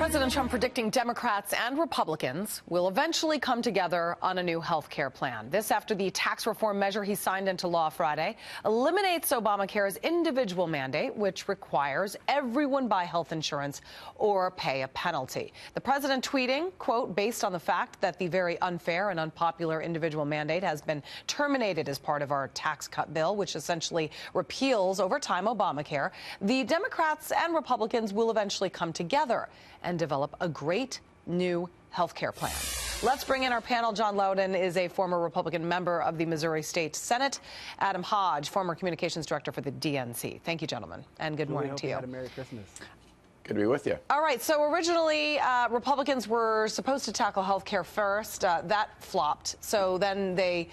President Trump predicting Democrats and Republicans will eventually come together on a new health care plan. This after the tax reform measure he signed into law Friday eliminates Obamacare's individual mandate, which requires everyone buy health insurance or pay a penalty. The president tweeting, quote, based on the fact that the very unfair and unpopular individual mandate has been terminated as part of our tax cut bill, which essentially repeals over time Obamacare, the Democrats and Republicans will eventually come together and develop a great new health care plan. Let's bring in our panel. John Loudon is a former Republican member of the Missouri State Senate. Adam Hodge, former communications director for the DNC. Thank you, gentlemen, and good morning to you. Merry Christmas. Good to be with you. All right, so originally Republicans were supposed to tackle health care first. That flopped. So then they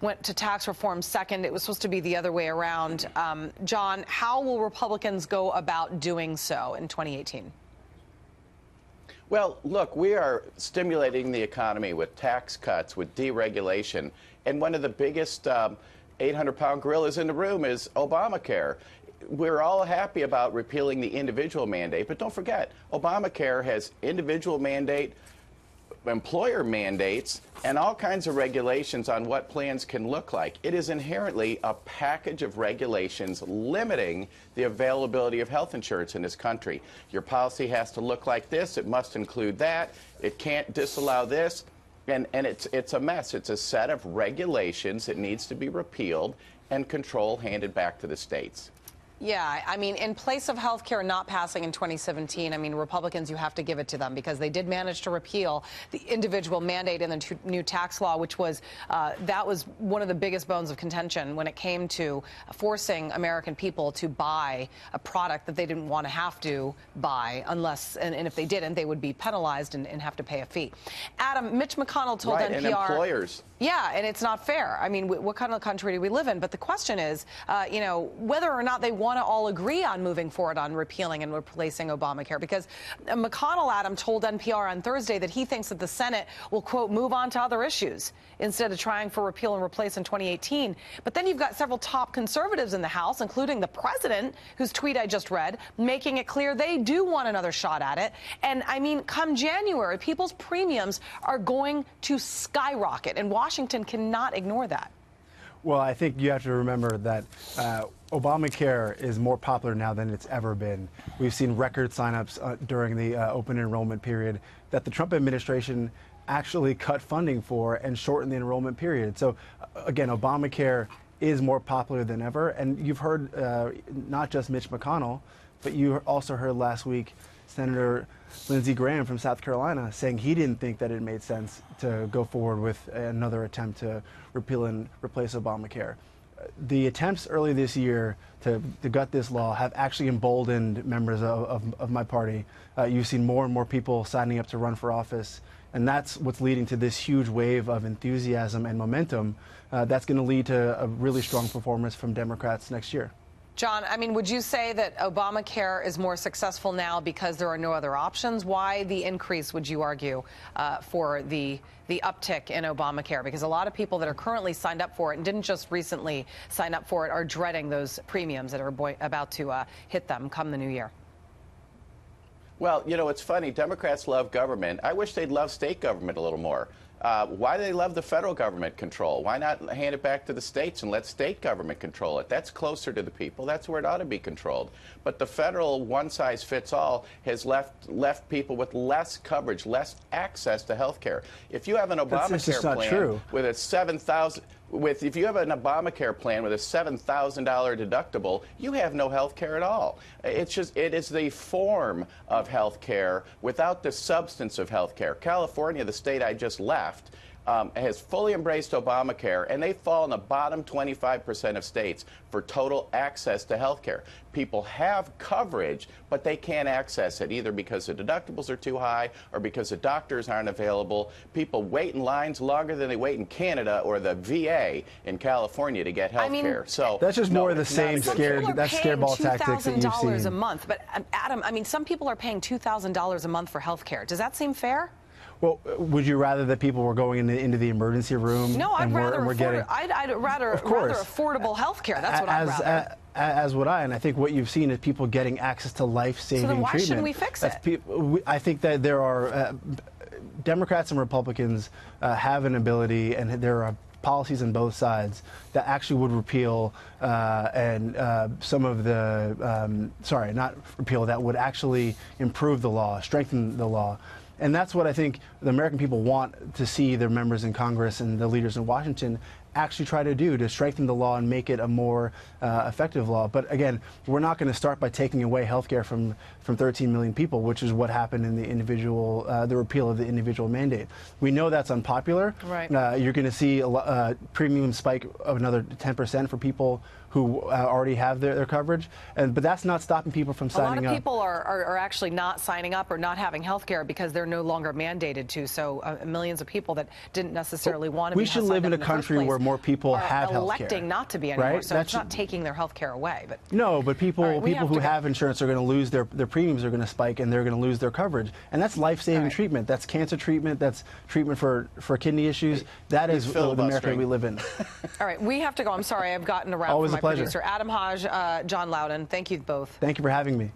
went to tax reform second. It was supposed to be the other way around. John, how will Republicans go about doing so in 2018? Well, look, we are stimulating the economy with tax cuts, with deregulation, and one of the biggest 800-pound gorillas in the room is Obamacare. We're all happy about repealing the individual mandate, but don't forget, Obamacare has individual mandate, employer mandates, and all kinds of regulations on what plans can look like. It is inherently a package of regulations limiting the availability of health insurance in this country. Your policy has to look like this. It must include that. It can't disallow this. And it's a mess. It's a set of regulations that needs to be repealed and control handed back to the states. Yeah, I mean, in place of health care not passing in 2017, I mean, Republicans, you have to give it to them because they did manage to repeal the individual mandate in the new tax law, which was, that was one of the biggest bones of contention when it came to forcing American people to buy a product that they didn't want to have to buy unless, and if they didn't, they would be penalized and have to pay a fee. Adam, Mitch McConnell told NPR. And employers. Yeah, and it's not fair. I mean, what kind of country do we live in? But the question is, you know, whether or not they want to all agree on moving forward on repealing and replacing Obamacare, because McConnell, Adam, told NPR on Thursday that he thinks that the Senate will, quote, move on to other issues instead of trying for repeal and replace in 2018. But then you've got several top conservatives in the House, including the president, whose tweet I just read, making it clear they do want another shot at it. And I mean, come January, people's premiums are going to skyrocket, and Washington cannot ignore that. Well, I think you have to remember that Obamacare is more popular now than it's ever been. We've seen record signups during the open enrollment period that the Trump administration actually cut funding for and shortened the enrollment period. So, again, Obamacare is more popular than ever. And you've heard not just Mitch McConnell, but you also heard last week Senator Lindsey Graham from South Carolina saying he didn't think that it made sense to go forward with another attempt to repeal and replace Obamacare. The attempts early this year to gut this law have actually emboldened members of my party. You've seen more and more people signing up to run for office, and that's what's leading to this huge wave of enthusiasm and momentum that's going to lead to a really strong performance from Democrats next year. John, I mean, would you say that Obamacare is more successful now because there are no other options? Why the increase, would you argue, for the uptick in Obamacare? Because a lot of people that are currently signed up for it and didn't just recently sign up for it are dreading those premiums that are about to hit them come the new year. Well, you know, it's funny. Democrats love government. I wish they'd love state government a little more. Why do they love the federal government control? Why not hand it back to the states and let state government control it? That's closer to the people. That's where it ought to be controlled. But the federal one-size-fits-all has left people with less coverage, less access to health care. If you have an Obamacare plan with a if you have an Obamacare plan with a $7,000 deductible, you have no health care at all. It is the form of health care without the substance of health care. California, the state I just left, has fully embraced Obamacare, and they fall in the bottom 25% of states for total access to health care. People have coverage, but they can't access it, either because the deductibles are too high or because the doctors aren't available. People wait in lines longer than they wait in Canada or the VA in California to get health care. So that's just more of the same scareball tactics that you've seen. $2,000 a month, but Adam, I mean, some people are paying $2,000 a month for health care. Does that seem fair? Well, would you rather that people were going into the emergency room? No, I'd rather affordable health care. That's what I'd rather. As would I, and I think what you've seen is people getting access to life-saving treatment. So then why shouldn't we fix it? I think that there are Democrats and Republicans have an ability, and there are policies on both sides that actually would repeal some of the, sorry, not repeal, that would actually improve the law, strengthen the law. And that's what I think the American people want to see their members in Congress and the leaders in Washington actually try to do, to strengthen the law and make it a more effective law. But again, we're not going to start by taking away health care from 13 million people, which is what happened in the repeal of the individual mandate. We know that's unpopular. Right. You're going to see a premium spike of another 10% for people who already have their coverage, but that's not stopping people from signing up. A lot of people are actually not signing up or not having health care because they're no longer mandated to. So millions of people that didn't necessarily want to be we should live in a country where more people have health care. Electing not to be anymore, right? so it's not taking their health care away. But no, but people who have insurance are going to lose their premiums are going to spike, and they're going to lose their coverage. And that's life-saving treatment. That's cancer treatment. That's treatment for kidney issues. That is the America we live in. All right, we have to go. I'm sorry, I've gotten around. Always from my a pleasure. producer Adam Hodge, John Loudon. Thank you both. Thank you for having me.